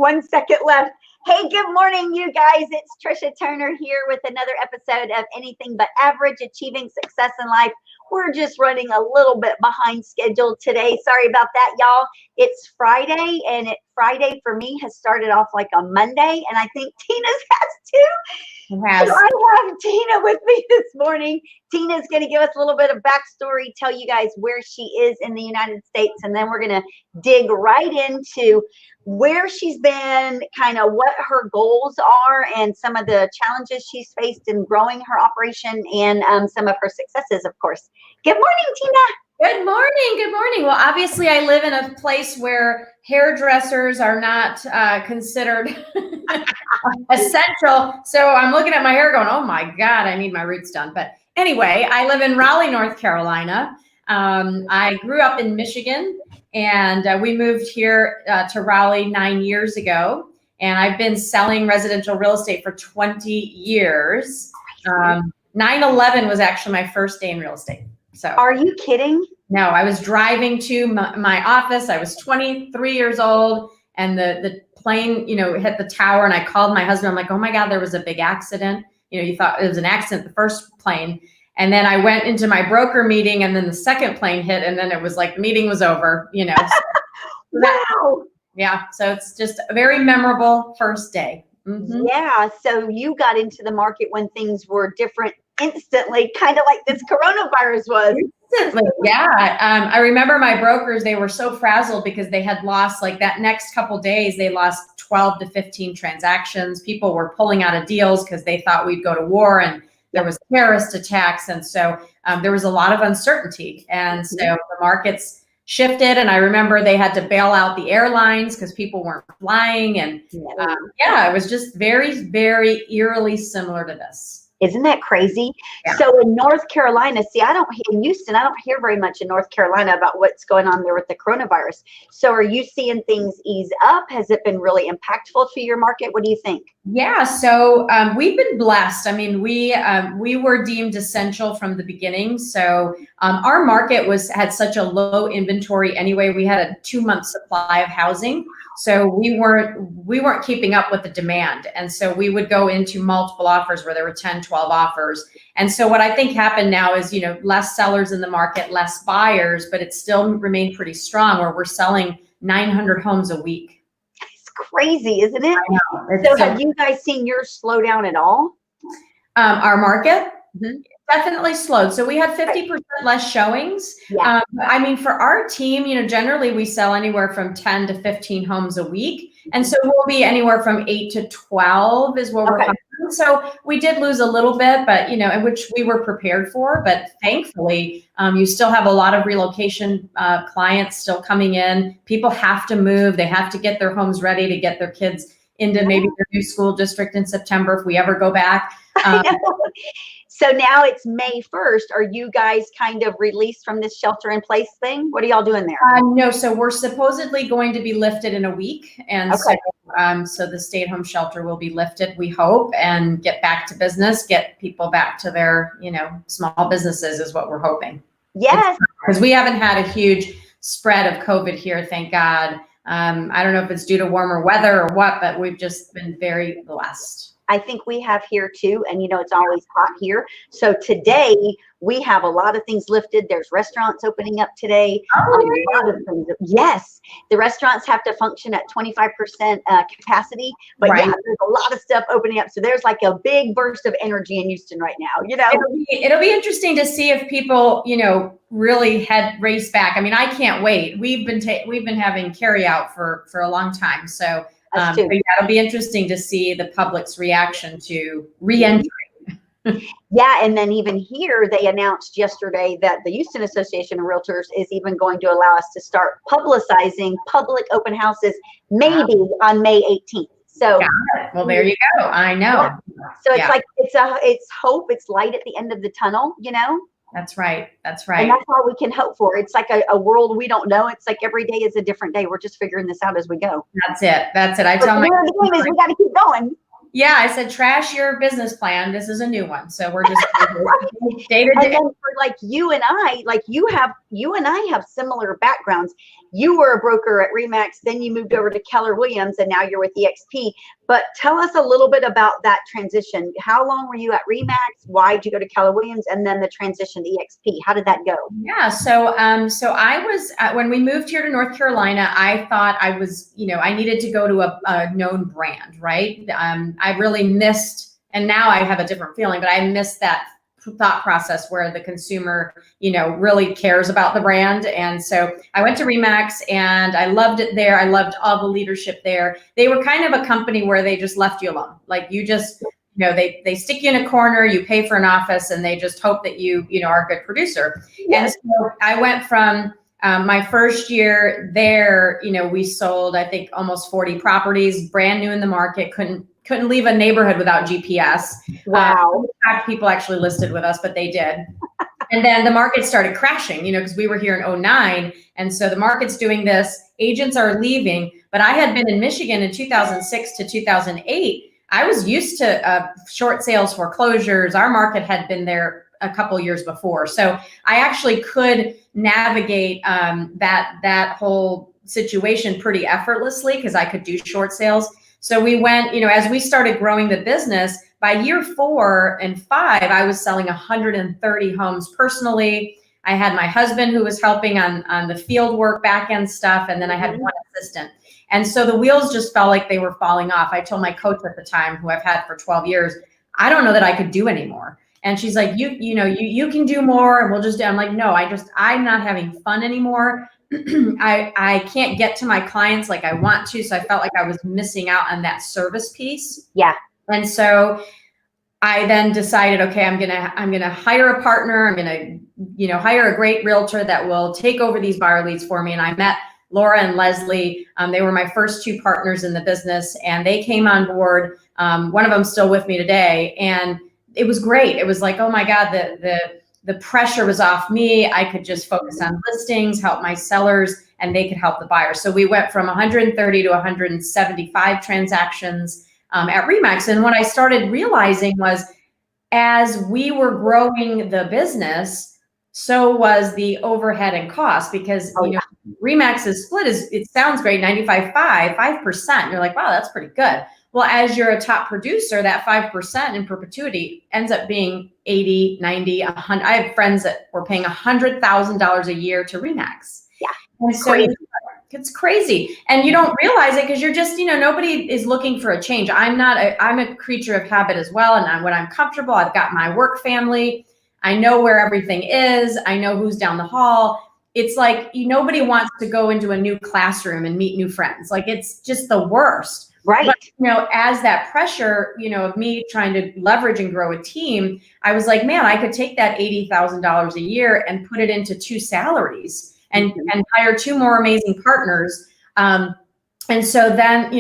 1 second left. Hey, good morning, you guys. It's Trisha Turner here with another episode of Anything But Average, Achieving Success in Life. We're just running a little bit behind schedule today. Sorry about that, y'all. It's Friday, and Friday for me has started off like a Monday, and I think Tina's has too. Yes. So I have Tina with me this morning. Tina's going to give us a little bit of backstory, tell you guys where she is in the United States, and then we're going to dig right into where she's been, kind of what her goals are, and some of the challenges she's faced in growing her operation, and some of her successes, of course. Good morning, Tina. Good morning. Good morning. Well, obviously, I live in a place where hairdressers are not considered essential. So I'm looking at my hair going, oh my God, I need my roots done. But anyway, I live in Raleigh, North Carolina. I grew up in Michigan, and we moved here to Raleigh 9 years ago. And I've been selling residential real estate for 20 years. 9/11 was actually my first day in real estate. So are you kidding? No, I was driving to my office. I was 23 years old, and the plane, hit the tower, and I called my husband. I'm like, oh my God, there was a big accident. You thought it was an accident, the first plane. And then I went into my broker meeting, and then the second plane hit, and then it was like the meeting was over, Wow. Yeah. So it's just a very memorable first day. Mm-hmm. Yeah. So you got into the market when things were different instantly, kind of like this coronavirus was. Yeah. I remember my brokers, they were so frazzled because they had lost, like that next couple of days, they lost 12 to 15 transactions. People were pulling out of deals because they thought we'd go to war, and there was terrorist attacks. And so there was a lot of uncertainty. And so the markets shifted. And I remember they had to bail out the airlines because people weren't flying. And it was just very, very eerily similar to this. Isn't that crazy? Yeah. So in North Carolina, in Houston, I don't hear very much in North Carolina about what's going on there with the coronavirus. So are you seeing things ease up? Has it been really impactful to your market? What do you think? Yeah, so we've been blessed. I mean, we were deemed essential from the beginning. So our market had such a low inventory anyway. We had a 2-month supply of housing. So we weren't keeping up with the demand. And so we would go into multiple offers where there were 10, 12 offers. And so what I think happened now is, less sellers in the market, less buyers, but it still remained pretty strong, where we're selling 900 homes a week. It's crazy, isn't it? I know. So have you guys seen yours slow down at all? Our market? Mm-hmm. Definitely slowed. So we had 50% less showings. Yeah. I mean, for our team, generally we sell anywhere from 10 to 15 homes a week. And so we'll be anywhere from 8 to 12 is what we're finding. So we did lose a little bit, but, which we were prepared for. But thankfully, you still have a lot of relocation clients still coming in. People have to move. They have to get their homes ready to get their kids into maybe their new school district in September if we ever go back. So now it's May 1st. Are you guys kind of released from this shelter in place thing? What are y'all doing there? No, so we're supposedly going to be lifted in a week. And so the stay-at-home shelter will be lifted, we hope, and get back to business, get people back to their, small businesses is what we're hoping. Yes. Because we haven't had a huge spread of COVID here, thank God. I don't know if it's due to warmer weather or what, but we've just been very blessed. I think we have here too. And it's always hot here. So today we have a lot of things lifted. There's restaurants opening up today. A lot of things. Yes. The restaurants have to function at 25% capacity, but yeah, there's a lot of stuff opening up. So there's like a big burst of energy in Houston right now, It'll be interesting to see if people, really race back. I mean, I can't wait. We've been having carry out for a long time. So it'll be interesting to see the public's reaction to re-entry. Yeah, and then even here, they announced yesterday that the Houston Association of Realtors is even going to allow us to start publicizing public open houses maybe on May 18th. So, well, there you go. I know. So it's like it's hope. It's light at the end of the tunnel. That's right. That's right. And that's all we can hope for. It's like a world we don't know. It's like every day is a different day. We're just figuring this out as we go. That's it. I tell my kids, we got to keep going. Yeah, I said, trash your business plan. This is a new one. So we're just day to day. And then for like you and I, like you have you and I have similar backgrounds. You were a broker at Remax, then you moved over to Keller Williams, and now you're with EXP. But tell us a little bit about that transition. How long were you at Remax? Why did you go to Keller Williams? And then the transition to EXP. How did that go? Yeah, so I was when we moved here to North Carolina, I thought I was, I needed to go to a known brand, right? I really missed, and now I have a different feeling, but I missed that thought process where the consumer, really cares about the brand. And so I went to Remax and I loved it there. I loved all the leadership there. They were kind of a company where they just left you alone. Like you just, they stick you in a corner, you pay for an office, and they just hope that you are a good producer. Yes. And so I went from my first year there, we sold, I think, almost 40 properties, brand new in the market, couldn't leave a neighborhood without GPS. Wow. People actually listed with us, but they did. And then the market started crashing, because we were here in 2009. And so the market's doing this, agents are leaving, but I had been in Michigan in 2006 to 2008. I was used to short sales foreclosures. Our market had been there a couple years before. So I actually could navigate that whole situation pretty effortlessly because I could do short sales. So we went, as we started growing the business, by year 4 and 5, I was selling 130 homes personally. I had my husband who was helping on the field work, back end stuff, and then I had one assistant. And so the wheels just felt like they were falling off. I told my coach at the time, who I've had for 12 years, I don't know that I could do anymore. And she's like, you can do more, and we'll just do. I'm like, no, I'm not having fun anymore. I can't get to my clients like I want to. So I felt like I was missing out on that service piece. Yeah. And so I then decided, okay, I'm gonna hire a partner. I'm gonna, hire a great realtor that will take over these buyer leads for me. And I met Laura and Leslie. They were my first 2 partners in the business, and they came on board. One of them's still with me today, and it was great. It was like, oh my God, the pressure was off me. I could just focus on listings, help my sellers, and they could help the buyers. So we went from 130 to 175 transactions at Remax. And what I started realizing was, as we were growing the business, so was the overhead and cost, because Remax's split it sounds great, 5%. You're like, wow, that's pretty good. Well, as you're a top producer, that 5% in perpetuity ends up being 80, 90, 100. I have friends that were paying $100,000 a year to Remax. Yeah. And so it's crazy. And you don't realize it because you're just, nobody is looking for a change. I'm a creature of habit as well. And when I'm comfortable, I've got my work family. I know where everything is. I know who's down the hall. It's like nobody wants to go into a new classroom and meet new friends. Like, it's just the worst. Right. But, as that pressure, of me trying to leverage and grow a team, I was like, man, I could take that $80,000 a year and put it into 2 salaries and hire 2 more amazing partners. And so then,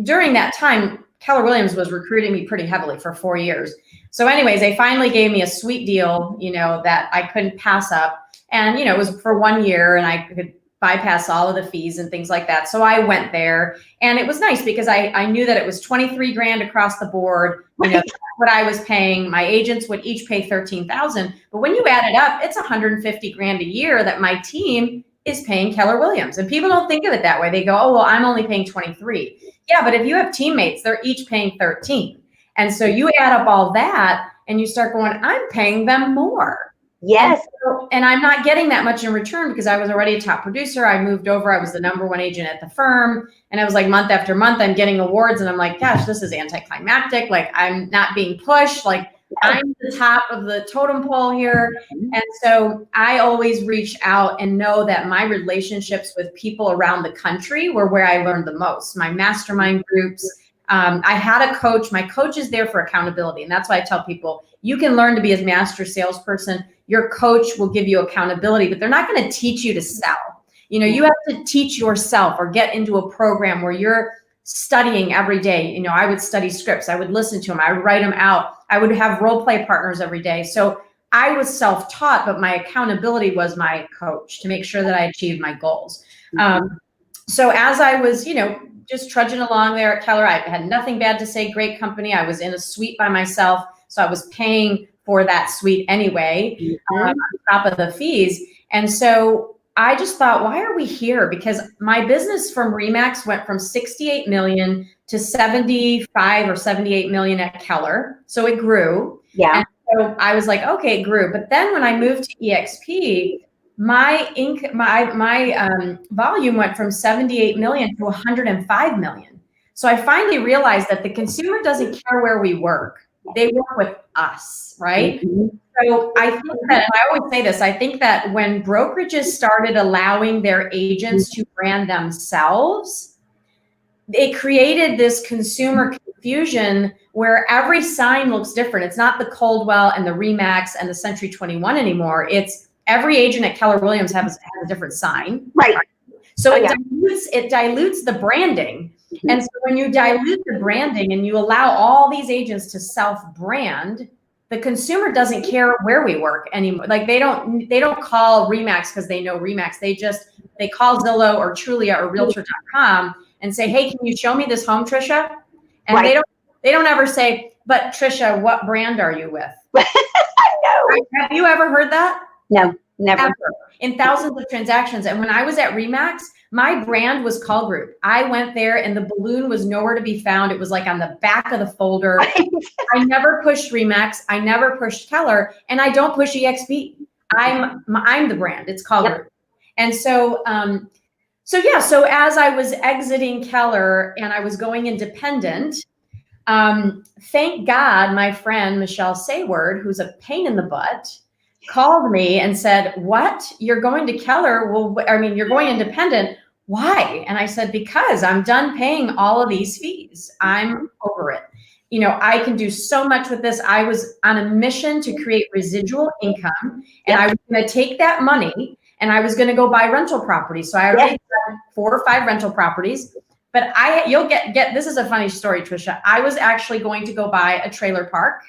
during that time, Keller Williams was recruiting me pretty heavily for 4 years. So anyways, they finally gave me a sweet deal, that I couldn't pass up. And, it was for 1 year, and I could bypass all of the fees and things like that. So I went there, and it was nice because I knew that it was 23 grand across the board. What I was paying, my agents would each pay 13,000. But when you add it up, it's 150 grand a year that my team is paying Keller Williams. And people don't think of it that way. They go, oh, well, I'm only paying 23. Yeah, but if you have teammates, they're each paying 13. And so you add up all that and you start going, I'm paying them more. Yes. And I'm not getting that much in return because I was already a top producer. I moved over. I was the #1 agent at the firm. And I was like, month after month, I'm getting awards. And I'm like, gosh, this is anticlimactic. Like, I'm not being pushed. Like, I'm the top of the totem pole here. And so I always reach out and know that my relationships with people around the country were where I learned the most. My mastermind groups. I had a coach. My coach is there for accountability. And that's why I tell people, you can learn to be a master salesperson. Your coach will give you accountability, but they're not going to teach you to sell. You have to teach yourself or get into a program where you're studying every day. I would study scripts. I would listen to them. I would write them out. I would have role play partners every day. So I was self-taught, but my accountability was my coach to make sure that I achieved my goals. So as I was, just trudging along there at Keller, I had nothing bad to say. Great company. I was in a suite by myself. So I was paying for that suite anyway, on top of the fees. And so I just thought, why are we here? Because my business from Remax went from 68 million to 75 or 78 million at Keller. So it grew. Yeah. And so I was like, okay, it grew. But then when I moved to EXP, my volume went from 78 million to 105 million. So I finally realized that the consumer doesn't care where we work. They work with us, right? Mhm. So I think that, and I always say this, I think that when brokerages started allowing their agents to brand themselves, it created this consumer confusion where every sign looks different. It's not the Coldwell and the Remax and the Century 21 anymore. It's every agent at Keller Williams has a different sign. Right. So Oh, it yeah. dilutes the branding. Mhm. And so when you dilute the branding and you allow all these agents to self-brand, the consumer doesn't care where we work anymore. Like they don't call Remax because they know Remax. They call Zillow or Trulia or Realtor.com and say, hey, can you show me this home, Trisha? And Right. they don't ever say, but Trisha, what brand are you with? No. Have you ever heard that? No, never. Ever. In thousands of transactions. And when I was at Remax, my brand was Call Group. I went there and the balloon was nowhere to be found. It was like on the back of the folder. I never pushed Remax. I never pushed Keller, and I don't push EXP. I'm the brand. It's Call Group. And so, so as I was exiting Keller and I was going independent, thank God my friend Michelle Sayward, who's a pain in the butt, called me and said, what? You're going to Keller? Well, I mean, you're going independent. Why? And I said, because I'm done paying all of these fees. I'm over it. You know, I can do so much with this. I was on a mission to create residual income, and I was going to take that money and I was going to go buy rental properties. So I already had 4 or 5 rental properties. But you'll get, this is a funny story, Trisha. I was actually going to go buy a trailer park.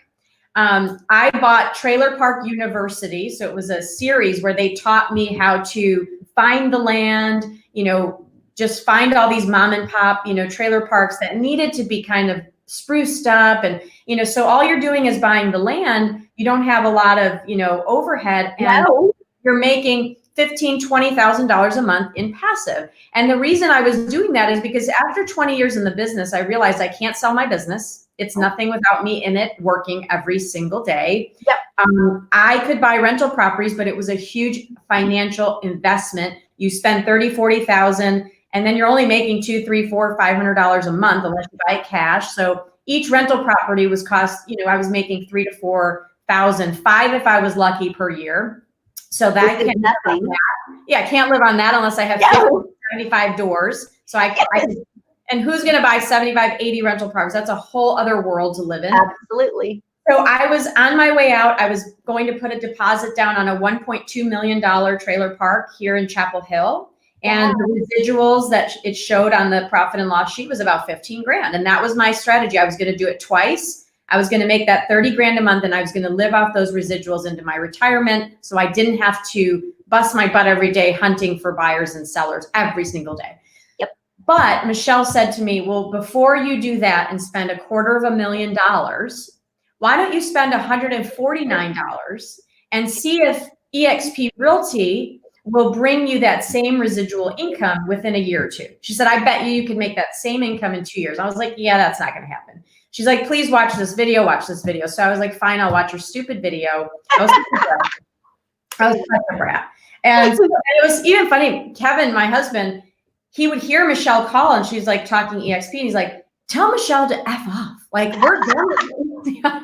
I bought Trailer Park University. So it was a series where they taught me how to find the land, you know, just find all these mom and pop, you know, trailer parks that needed to be kind of spruced up. And, you know, so all you're doing is buying the land. You don't have a lot of, you know, overhead, and you're making $15,000, $20,000 a month in passive. And the reason I was doing that is because after 20 years in the business, I realized I can't sell my business. It's nothing without me in it, working every single day. I could buy rental properties, but it was a huge financial investment. You spend 30, 40,000, and then you're only making $200, $300, $400, $500 a month unless you buy it cash. So each rental property was cost, you know, I was making $3,000 to $4,000, $5,000 if I was lucky per year. So that can't nothing. Yeah, I can't live on that unless I have 75 doors. So I and who's going to buy 75, 80 rental properties? That's a whole other world to live in. Absolutely. So I was on my way out. I was going to put a deposit down on a $1.2 million trailer park here in Chapel Hill. And the residuals that it showed on the profit and loss sheet was about 15 grand. And that was my strategy. I was going to do it twice. I was going to make that 30 grand a month, and I was going to live off those residuals into my retirement. So I didn't have to bust my butt every day hunting for buyers and sellers every single day. But Michelle said to me, well, before you do that and spend $250,000, why don't you spend $149 and see if EXP Realty will bring you that same residual income within a year or 2. She said, I bet you could make that same income in 2 years. I was like, yeah, that's not going to happen. She's like, please watch this video, watch this video. So I was like, fine, I'll watch your stupid video. I was such a brat. And it was even funny. Kevin, my husband, he would hear Michelle call and she's like talking EXP, and he's like, tell Michelle to F off. Like, we're done.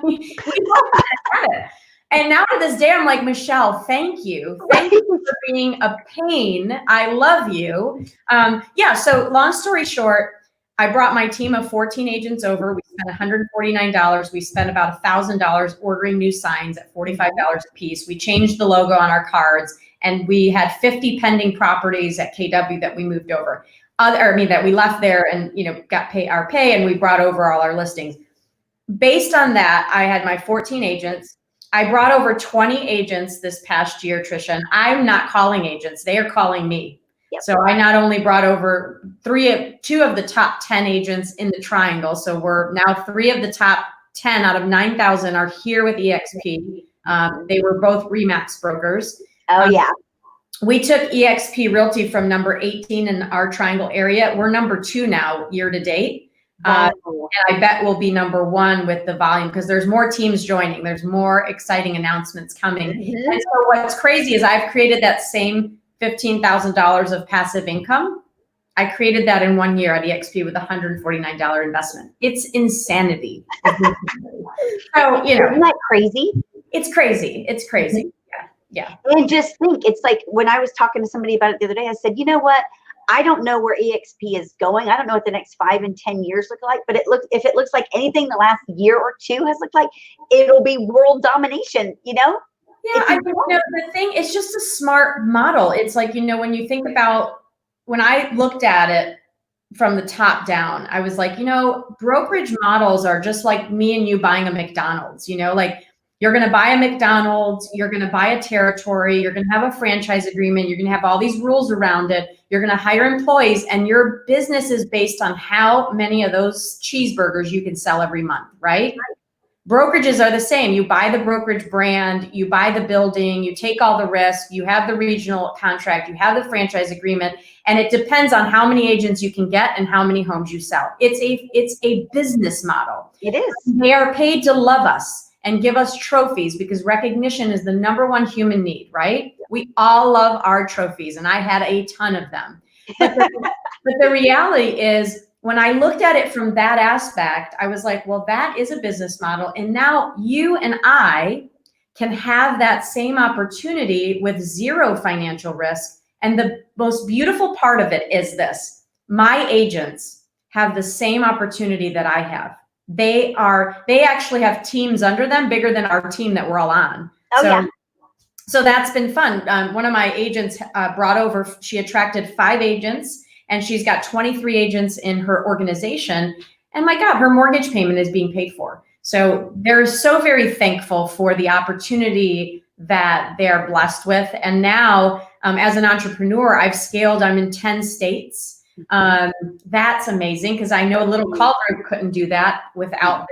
We both had it. And now to this day, I'm like, Michelle, thank you. Thank you for being a pain. I love you. So long story short, I brought my team of 14 agents over. We spent $149. We spent about $1,000 ordering new signs at $45 a piece. We changed the logo on our cards, and we had 50 pending properties at KW that we moved over. That we left there and, you know, got our pay, and we brought over all our listings. Based on that, I had my 14 agents. I brought over 20 agents this past year, Trisha, and I'm not calling agents. They are calling me. So I not only brought over 2 of the top 10 agents in the triangle. So we're now 3 of the top 10 out of 9,000 are here with EXP. They were both Remax brokers. we took EXP Realty from number 18 in our Triangle area. We're number 2 now year to date. Wow. And I bet we'll be number 1 with the volume because there's more teams joining. There's more exciting announcements coming. Mhm. And so what's crazy is I've created that same $15,000 of passive income. I created that in 1 year at EXP with a $149 investment. It's insanity. So, you know, Isn't that crazy? it's crazy. It's crazy. Yeah. And just think, it's like when I was talking to somebody about it the other day, I said, you know what? I don't know where EXP is going. I don't know what the next 5 and 10 years look like, but if it looks like anything the last year or 2 has looked like, it'll be world domination, you know? Yeah, I mean, you know, the thing, it's just a smart model. It's like, you know, when you think about, when I looked at it from the top down, I was like, you know, brokerage models are just like me and you buying a McDonald's, you know, like you're going to buy a McDonald's, you're going to buy a territory, you're going to have a franchise agreement, you're going to have all these rules around it, you're going to hire employees, and your business is based on how many of those cheeseburgers you can sell every month, right? Brokerages are the same. You buy the brokerage brand, you buy the building, you take all the risk, you have the regional contract, you have the franchise agreement, and it depends on how many agents you can get and how many homes you sell. It's a business model. It is. They are paid to love us and give us trophies because recognition is the #1 human need, right? We all love our trophies, and I had a ton of them. But the reality is, when I looked at it from that aspect, I was like, well, that is a business model. And now you and I can have that same opportunity with 0 financial risk. And the most beautiful part of it is this: my agents have the same opportunity that I have. They actually have teams under them bigger than our team that we're all on. So that's been fun. One of my agents brought over, she attracted 5 agents, and she's got 23 agents in her organization. And my God, her mortgage payment is being paid for. So they're so very thankful for the opportunity that they're blessed with. And now, as an entrepreneur, I've scaled, I'm in 10 states. That's amazing because I know a little call group couldn't do that without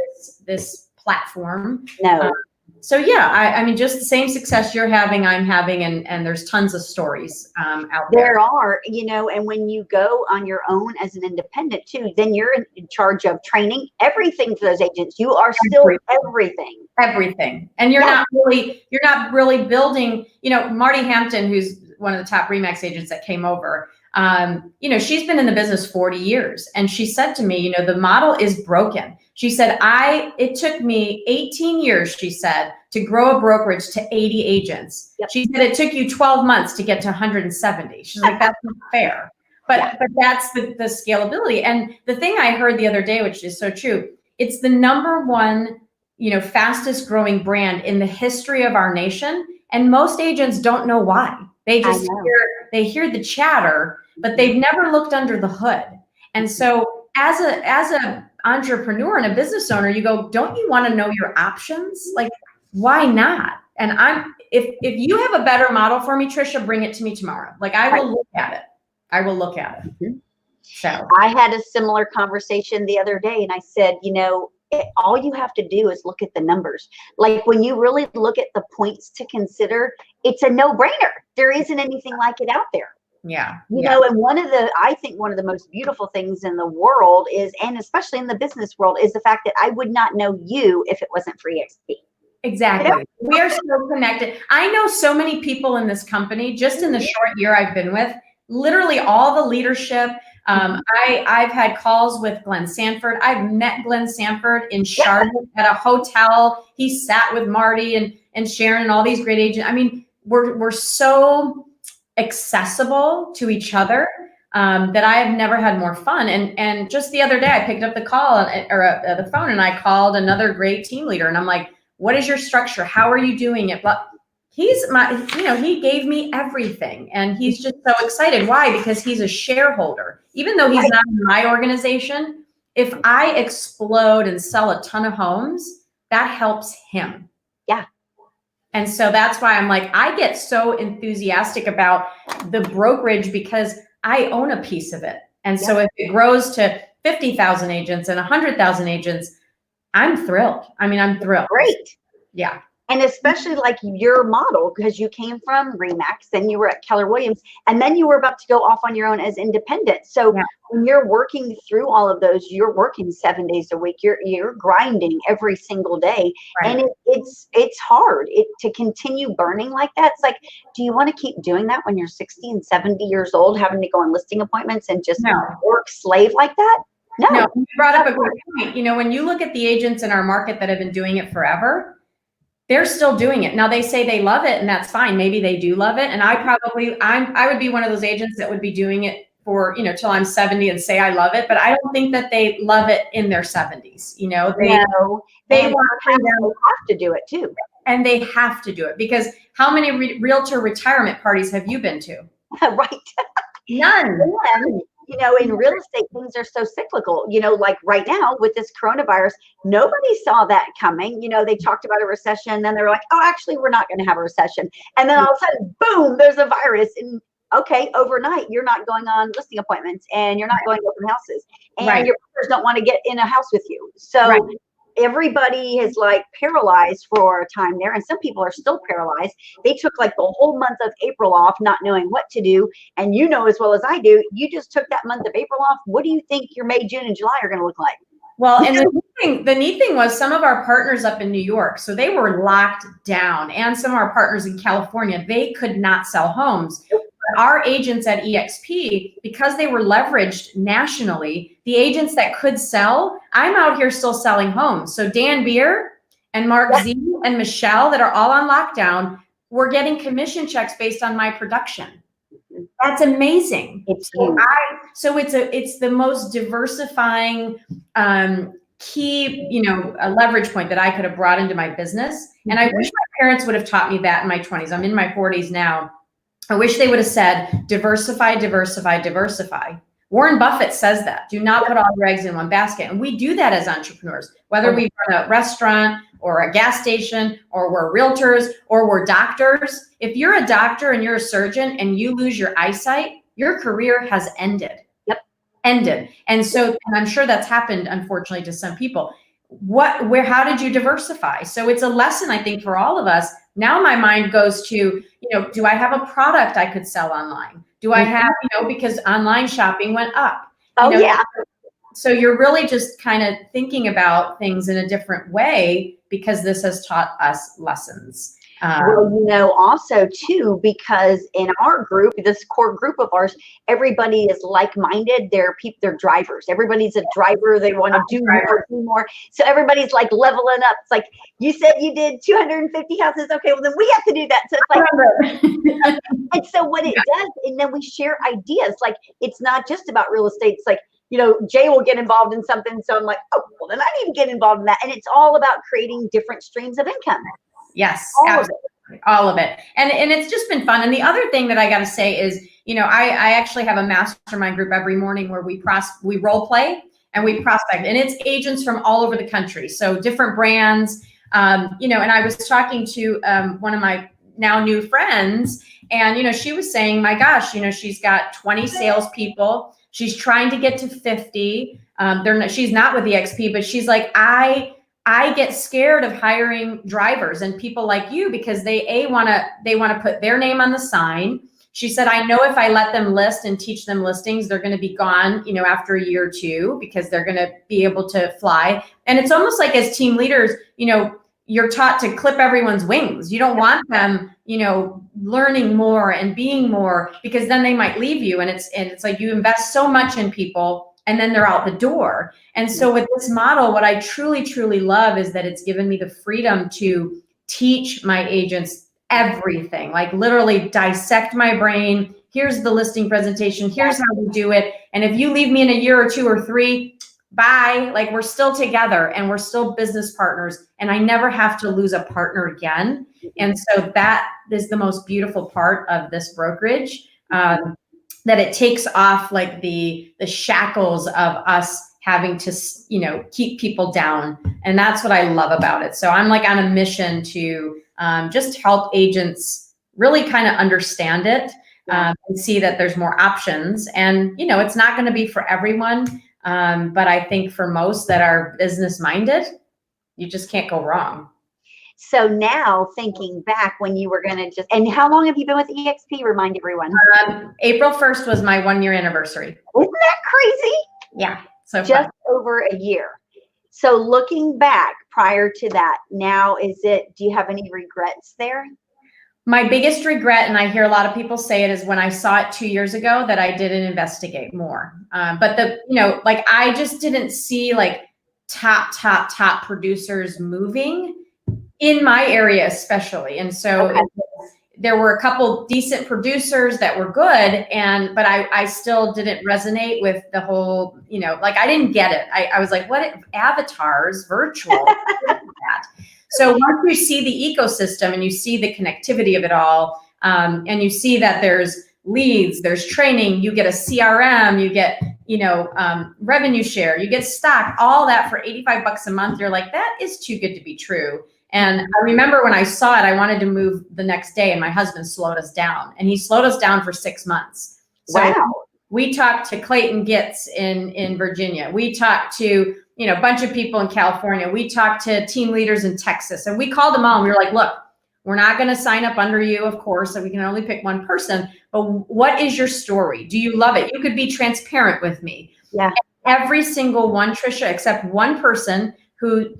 this platform. No. So yeah, I mean, just the same success you're having, I'm having, and there's tons of stories out there. There are, you know, and when you go on your own as an independent too, then you're in charge of training everything for those agents. You are still everything. And you're not really building, you know, Marty Hampton, who's one of the top RE/MAX agents that came over, you know, she's been in the business 40 years. And she said to me, you know, the model is broken. She said, it took me 18 years, she said, to grow a brokerage to 80 agents. Yep. She said, it took you 12 months to get to 170. She's like, that's not fair. But that's the scalability. And the thing I heard the other day, which is so true, it's the #1, you know, fastest growing brand in the history of our nation. And most agents don't know why. They just hear the chatter, but they've never looked under the hood. And so as a entrepreneur and a business owner, you go, don't you want to know your options? Like, why not? And if you have a better model for me, Trisha, bring it to me tomorrow. Like, I will look at it. Mm-hmm. So I had a similar conversation the other day, and I said, you know, all you have to do is look at the numbers. Like, when you really look at the points to consider, it's a no-brainer. There isn't anything like it out there. Yeah. You know, and I think one of the most beautiful things in the world is, and especially in the business world, is the fact that I would not know you if it wasn't for EXP. Exactly. You know? We are so connected. I know so many people in this company, just in the short year I've been with, literally all the leadership. I've had calls with Glenn Sanford. I've met Glenn Sanford in Charlotte at a hotel. He sat with Marty and Sharon and all these great agents. I mean, we're so accessible to each other that I have never had more fun. And just the other day, I picked up the the phone, and I called another great team leader, and I'm like, what is your structure? How are you doing it? But he gave me everything, and he's just so excited. Why? Because he's a shareholder. Even though he's not in my organization, if I explode and sell a ton of homes, that helps him. Yeah. And so that's why I'm like, I get so enthusiastic about the brokerage because I own a piece of it. And so if it grows to 50,000 agents and 100,000 agents, I'm thrilled. I mean, I'm thrilled. Great. Yeah. And especially like your model, because you came from Remax, then you were at Keller Williams, and then you were about to go off on your own as independent. So Yeah. when you're working through all of those, you're working 7 days a week. You're grinding every single day, Right. and it's hard to continue burning like that. It's like, do you want to keep doing that when you're 60 and 70 years old, having to go on listing appointments and just No. work slave like that? No, you brought up a good point. You know, when you look at the agents in our market that have been doing it forever, they're still doing it. Now they say they love it, and that's fine. Maybe they do love it. And I would be one of those agents that would be doing it for, you know, till I'm 70 and say I love it, but I don't think that they love it in their 70s. You know, they have to do it too. And they have to do it because how many realtor retirement parties have you been to? Right. None. You know, in real estate, things are so cyclical. You know, like right now with this coronavirus, nobody saw that coming. You know, they talked about a recession, then they were like, oh, actually, we're not going to have a recession. And then all of a sudden, boom, there's a virus. And okay, overnight, you're not going on listing appointments and you're not going to open houses. And your partners don't want to get in a house with you. So everybody is like paralyzed for a time there, and some people are still paralyzed. They took like the whole month of April off, not knowing what to do. And you know as well as I do, you just took that month of April off. What do you think your May, June, and July are going to look like? Well, and the neat thing was some of our partners up in New York, so they were locked down, and some of our partners in California, they could not sell homes. Our agents at EXP, because they were leveraged nationally, the agents that could sell, I'm out here still selling homes. So Dan Beer and Mark Z and Michelle that are all on lockdown, we're getting commission checks based on my production. That's amazing. It's the most diversifying key, you know, a leverage point that I could have brought into my business. And I wish my parents would have taught me that in my 20s. I'm in my 40s now. I wish they would have said, diversify, diversify, diversify. Warren Buffett says that. Do not put all your eggs in one basket. And we do that as entrepreneurs, whether we run a restaurant or a gas station or we're realtors or we're doctors. If you're a doctor and you're a surgeon and you lose your eyesight, your career has ended. Ended. And so, and I'm sure that's happened, unfortunately, to some people. How did you diversify? So it's a lesson, I think, for all of us. Now my mind goes to, you know, do I have a product I could sell online? Do I have, you know, because online shopping went up. So you're really just kind of thinking about things in a different way because this has taught us lessons. Well, you know, also too, because in our group, this core group of ours, everybody is like-minded. They're drivers. Everybody's a driver. They want to do more. So everybody's like leveling up. It's like, you said you did 250 houses. Okay, well then we have to do that. So it's like, and so what it does, and then we share ideas. Like, it's not just about real estate. It's like, you know, Jay will get involved in something. So I'm like, oh, well then I need to get involved in that. And it's all about creating different streams of income. Yes, absolutely. All of it. And it's just been fun. And the other thing that I got to say is, you know, I actually have a mastermind group every morning where we role play and we prospect, and it's agents from all over the country. So different brands, you know, and I was talking to one of my now new friends, and, you know, she was saying, my gosh, you know, she's got 20 salespeople. She's trying to get to 50. She's not with EXP, but she's like, I get scared of hiring drivers and people like you because they want to put their name on the sign. She said, I know if I let them list and teach them listings, they're going to be gone, you know, after a year or two because they're going to be able to fly. And it's almost like as team leaders, you know, you're taught to clip everyone's wings. You don't want them, you know, learning more and being more because then they might leave you. And it's like you invest so much in people and then they're out the door. And so with this model, what I truly, truly love is that it's given me the freedom to teach my agents everything, like literally dissect my brain. Here's the listing presentation. Here's how we do it. And if you leave me in a year or two or three, bye, like we're still together and we're still business partners. And I never have to lose a partner again. And so that is the most beautiful part of this brokerage. That it takes off like the shackles of us having to, you know, keep people down. And that's what I love about it. So I'm like on a mission to just help agents really kind of understand it and see that there's more options. And, you know, it's not going to be for everyone. But I think for most that are business minded, you just can't go wrong. So now thinking back when you were going to and how long have you been with EXP? Remind everyone. April 1st was my 1-year anniversary. Isn't that crazy? Yeah. So just fun. over a year. So looking back prior to that, now do you have any regrets there? My biggest regret, and I hear a lot of people say it, is when I saw it 2 years ago that I didn't investigate more. But I just didn't see like top producers moving in my area, especially. And so there were a couple decent producers that were good, but I still didn't resonate with the whole, I didn't get it. I was like, what avatars, virtual, that. So once you see the ecosystem and you see the connectivity of it all, and you see that there's leads, there's training, you get a CRM, you get, revenue share, you get stock, all that for $85 a month. You're like, that is too good to be true. And I remember when I saw it, I wanted to move the next day, and my husband slowed us down, and he slowed us down for 6 months. So wow. We talked to Clayton Gitz in Virginia. We talked to, a bunch of people in California. We talked to team leaders in Texas, and we called them all, and we were like, look, we're not going to sign up under you, of course, so we can only pick one person, but what is your story? Do you love it? You could be transparent with me. Yeah. And every single one, Trisha, except one person who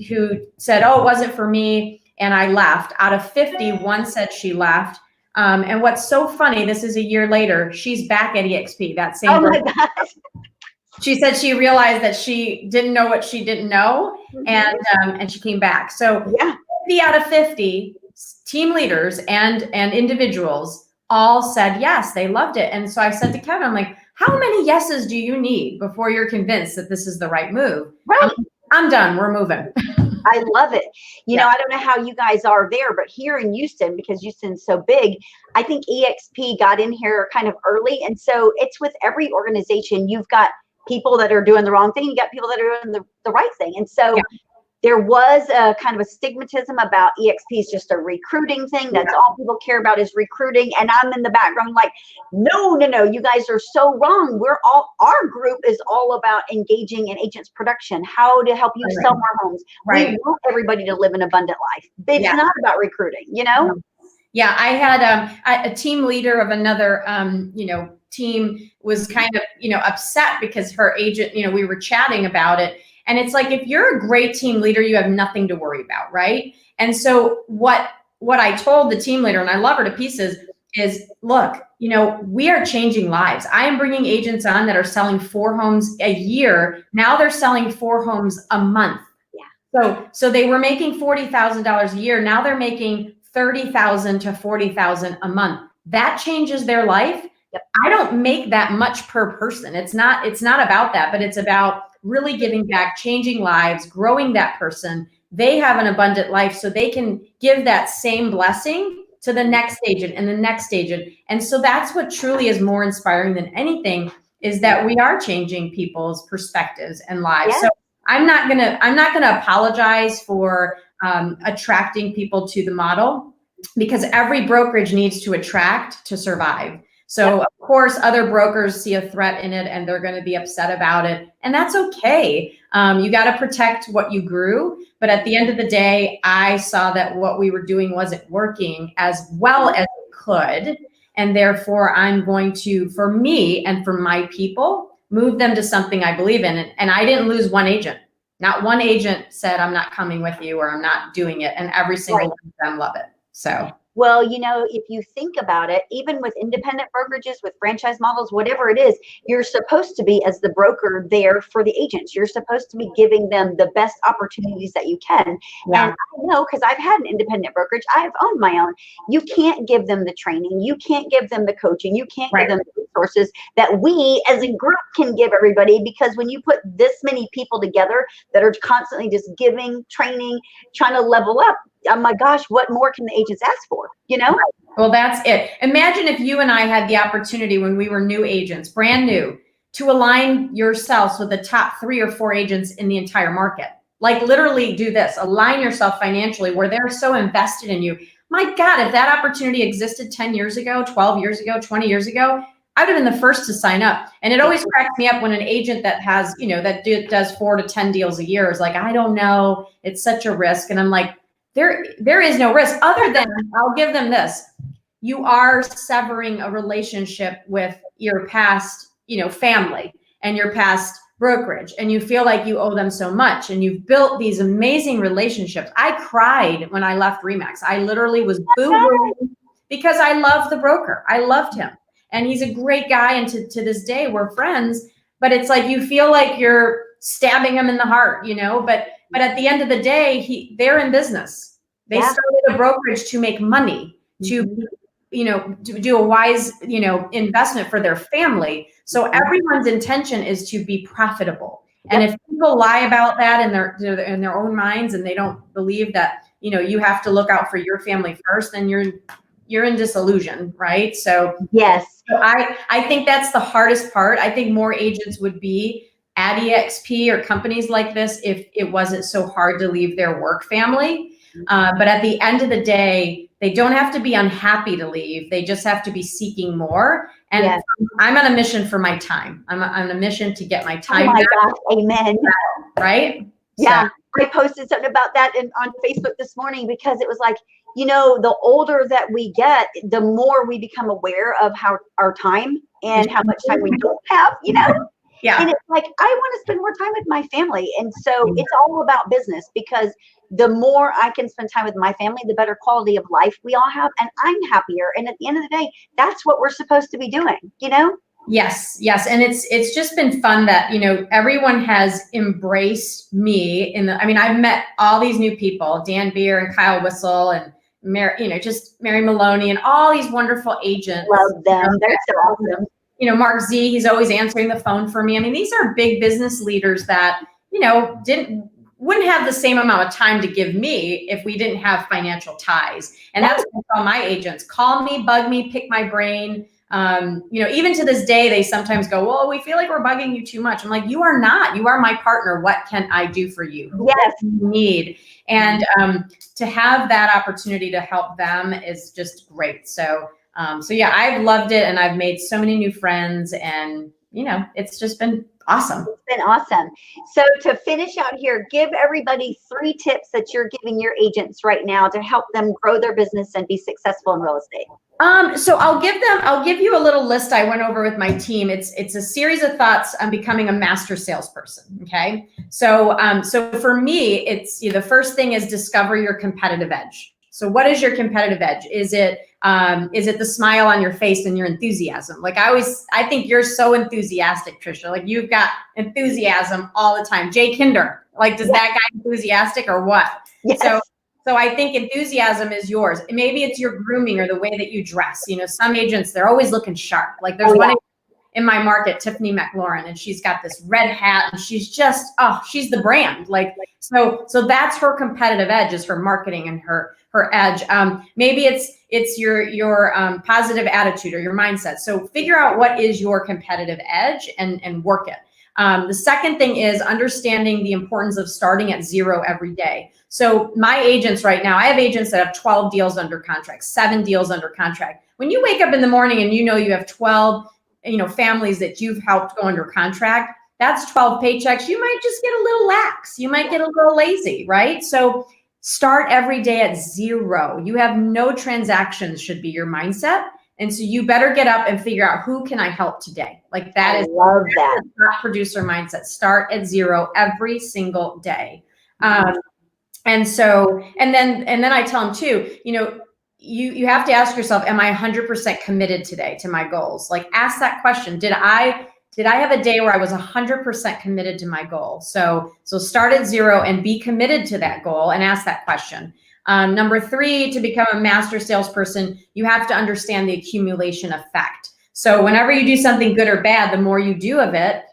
said, oh, it wasn't for me, and I left. Out of 50, one said she left. And what's so funny, this is a year later, she's back at EXP, that same Oh my girl. gosh. She said she realized that she didn't know what she didn't know, and she came back. So yeah. 50 out of 50 team leaders and individuals all said yes, they loved it. And so I said to Kevin, I'm like, how many yeses do you need before you're convinced that this is the right move? Right. I'm done. We're moving. I love it. I don't know how you guys are there, but here in Houston, because Houston's so big, I think EXP got in here kind of early. And so it's with every organization, you've got people that are doing the wrong thing. You got people that are doing the right thing. And so there was a kind of a stigmatism about EXP is just a recruiting thing. That's all people care about is recruiting. And I'm in the background like, no, you guys are so wrong. Our group is all about engaging in agents production, how to help you sell more homes. We want everybody to live an abundant life. It's not about recruiting, Yeah, I had a team leader of another, team was kind of, upset because her agent, we were chatting about it. And it's like, if you're a great team leader, you have nothing to worry about, right? And so what I told the team leader, and I love her to pieces, is look, we are changing lives. I am bringing agents on that are selling 4 homes a year. Now they're selling 4 homes a month. Yeah. So they were making $40,000 a year. Now they're making $30,000 to $40,000 a month. That changes their life. Yep. I don't make that much per person. It's not about that, but it's about really giving back, changing lives, growing that person. They have an abundant life, so they can give that same blessing to the next agent and the next agent. And so that's what truly is more inspiring than anything, is that we are changing people's perspectives and lives. So I'm not gonna apologize for attracting people to the model, because every brokerage needs to attract to survive. So of course, other brokers see a threat in it and they're going to be upset about it. And that's okay. You got to protect what you grew. But at the end of the day, I saw that what we were doing wasn't working as well as it could. And therefore, I'm going to, for me and for my people, move them to something I believe in. And I didn't lose one agent. Not one agent said, I'm not coming with you, or I'm not doing it. And every single one of them love it. So. Well, if you think about it, even with independent brokerages, with franchise models, whatever it is, you're supposed to be, as the broker, there for the agents. You're supposed to be giving them the best opportunities that you can. Yeah. And I know, because I've had an independent brokerage, I've owned my own. You can't give them the training. You can't give them the coaching. You can't give them the resources that we as a group can give everybody, because when you put this many people together that are constantly just giving, training, trying to level up, oh my gosh, what more can the agents ask for, Well, that's it. Imagine if you and I had the opportunity when we were new agents, brand new, to align yourselves with the top 3 or 4 agents in the entire market. Like literally do this, align yourself financially where they're so invested in you. My God, if that opportunity existed 10 years ago, 12 years ago, 20 years ago, I would have been the first to sign up. And it always cracks me up when an agent that has, that does 4 to 10 deals a year is like, I don't know, it's such a risk. And I'm like, there is no risk other than, I'll give them this. You are severing a relationship with your past, family and your past brokerage, and you feel like you owe them so much, and you've built these amazing relationships. I cried when I left Remax. I literally was boo-hooing because I loved the broker. I loved him, and he's a great guy, and to this day we're friends. But it's like you feel like you're stabbing him in the heart, But at the end of the day, they're in business. They started a brokerage to make money, to do a wise, investment for their family. So everyone's intention is to be profitable. And if people lie about that in their own minds, and they don't believe that, you have to look out for your family first, then you're in disillusion, right? So yes, so I think that's the hardest part. I think more agents would be at EXP or companies like this if it wasn't so hard to leave their work family. But at the end of the day, they don't have to be unhappy to leave. They just have to be seeking more. And I'm on a mission for my time. I'm on a mission to get my time. Oh my back. gosh, amen. Right? Yeah, so. I posted something about that on Facebook this morning, because it was like, the older that we get, the more we become aware of how our time and how much time we don't have, Yeah. And it's like, I want to spend more time with my family. And so it's all about business, because the more I can spend time with my family, the better quality of life we all have. And I'm happier. And at the end of the day, that's what we're supposed to be doing, Yes. And it's just been fun that, everyone has embraced me I've met all these new people, Dan Beer and Kyle Whistle and Mary, just Mary Maloney and all these wonderful agents. Love them. They're so awesome. Mark Z, he's always answering the phone for me. These are big business leaders that, wouldn't have the same amount of time to give me if we didn't have financial ties. And that's what I tell my agents: call me, bug me, pick my brain. Even to this day, they sometimes go, well, we feel like we're bugging you too much. I'm like, you are not. You are my partner. What can I do for you? What do you need? And to have that opportunity to help them is just great. So I've loved it, and I've made so many new friends, and it's just been awesome. It's been awesome. So to finish out here, give everybody 3 tips that you're giving your agents right now to help them grow their business and be successful in real estate. So I'll give you a little list I went over with my team. It's a series of thoughts on becoming a master salesperson. Okay. So for me, it's the first thing is discover your competitive edge. So what is your competitive edge? Is it the smile on your face and your enthusiasm? Like I think you're so enthusiastic, Trisha. Like you've got enthusiasm all the time. Jay Kinder, like, does that guy enthusiastic or what? Yes. So I think enthusiasm is yours. Maybe it's your grooming or the way that you dress. Some agents, they're always looking sharp. Like there's one in my market, Tiffany McLaurin, and she's got this red hat, and she's just, she's the brand. Like, so that's her competitive edge, is her marketing and her edge. Maybe it's your positive attitude or your mindset. So figure out what is your competitive edge and work it. The second thing is understanding the importance of starting at 0 every day. So my agents right now, I have agents that have 12 deals under contract, 7 deals under contract. When you wake up in the morning and you have 12, families that you've helped go under contract, that's 12 paychecks. You might just get a little lax. You might get a little lazy, right? So start every day at 0. You have no transactions should be your mindset. And so you better get up and figure out, who can I help today? Like that is the top producer mindset. Start at 0 every single day. And then I tell them too, you have to ask yourself, am I 100% committed today to my goals? Like ask that question. Did I have a day where I was 100% committed to my goal? So start at 0 and be committed to that goal and ask that question. Number 3, to become a master salesperson, you have to understand the accumulation effect. So whenever you do something good or bad, the more you do of it,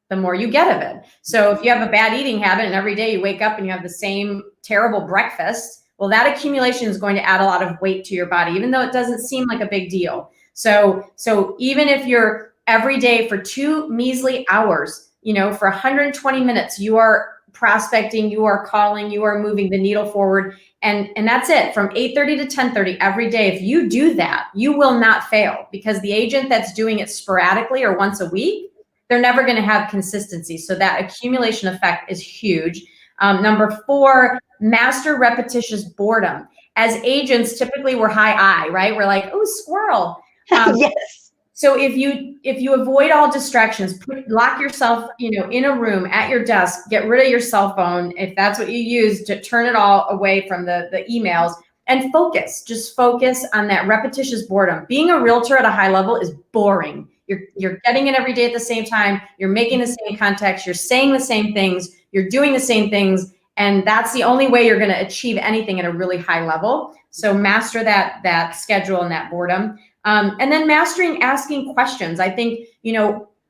the more you get of it. So if you have a bad eating habit and every day you wake up and you have the same terrible breakfast, well, that accumulation is going to add a lot of weight to your body, even though it doesn't seem like a big deal. So even if you're every day for 2 measly hours, for 120 minutes, you are prospecting, you are calling, you are moving the needle forward. And that's it, from 8:30 to 10:30 every day. If you do that, you will not fail, because the agent that's doing it sporadically or once a week, they're never going to have consistency. So that accumulation effect is huge. Number 4 master repetitious boredom. As agents, typically we're high I, right? We're like, oh, squirrel. Yes. So if you avoid all distractions, lock yourself, in a room at your desk, get rid of your cell phone if that's what you use, to turn it all away from the emails, and focus. Just focus on that repetitious boredom. Being a realtor at a high level is boring. You're getting it every day at the same time. You're making the same contacts. You're saying the same things. You're doing the same things. And that's the only way you're going to achieve anything at a really high level. So master that schedule and that boredom. And then mastering asking questions. I think,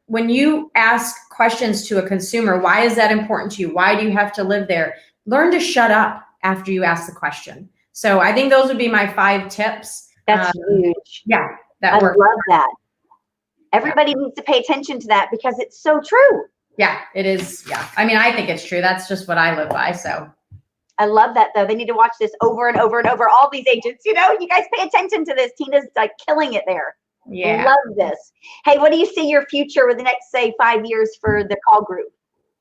when you ask questions to a consumer, why is that important to you? Why do you have to live there? Learn to shut up after you ask the question. So I think those would be my 5 tips. That's huge. Yeah, I love that. Everybody needs to pay attention to that because it's so true. Yeah, it is. Yeah. I mean, I think it's true. That's just what I live by. So I love that, though. They need to watch this over and over and over. All these agents, you guys pay attention to this. Tina's like killing it there. Yeah. Love this. Hey, what do you see your future with the next, say, 5 years for the call group?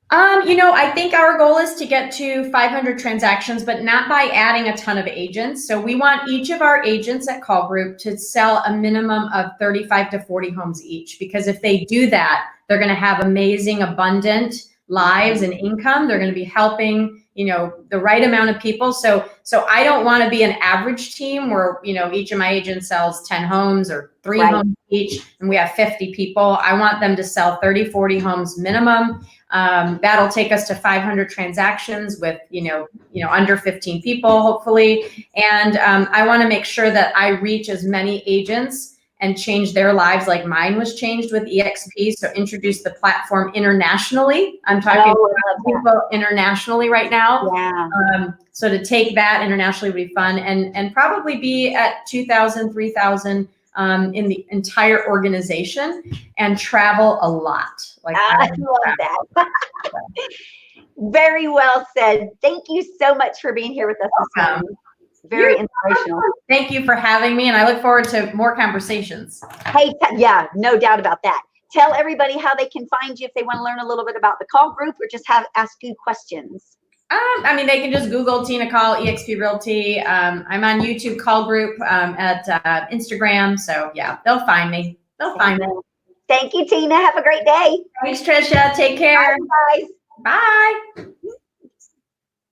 I think our goal is to get to 500 transactions, but not by adding a ton of agents. So we want each of our agents at Call Group to sell a minimum of 35 to 40 homes each, because if they do that, they're going to have amazing, abundant lives and income. They're going to be helping, the right amount of people. So I don't want to be an average team where, each of my agents sells 10 homes or 3 homes each, and we have 50 people. I want them to sell 30, 40 homes minimum. That'll take us to 500 transactions with, under 15 people, hopefully. And I want to make sure that I reach as many agents and change their lives like mine was changed with EXP. So introduce the platform internationally. I'm talking about people internationally right now. Yeah. So to take that internationally would be fun, and probably be at 2,000, 3,000 in the entire organization, and travel a lot. Like I love that. Very well said. Thank you so much for being here with us this morning. Very inspirational. Thank you for having me, and I look forward to more conversations. Hey, yeah, no doubt about that. Tell everybody how they can find you if they want to learn a little bit about the call group, or just ask you questions. They can just Google Tina Caul, EXP Realty. I'm on YouTube Call Group, at Instagram. So yeah, they'll find me. Thank you, Tina. Have a great day. Thanks, Trisha. Take care. Bye, guys. Bye.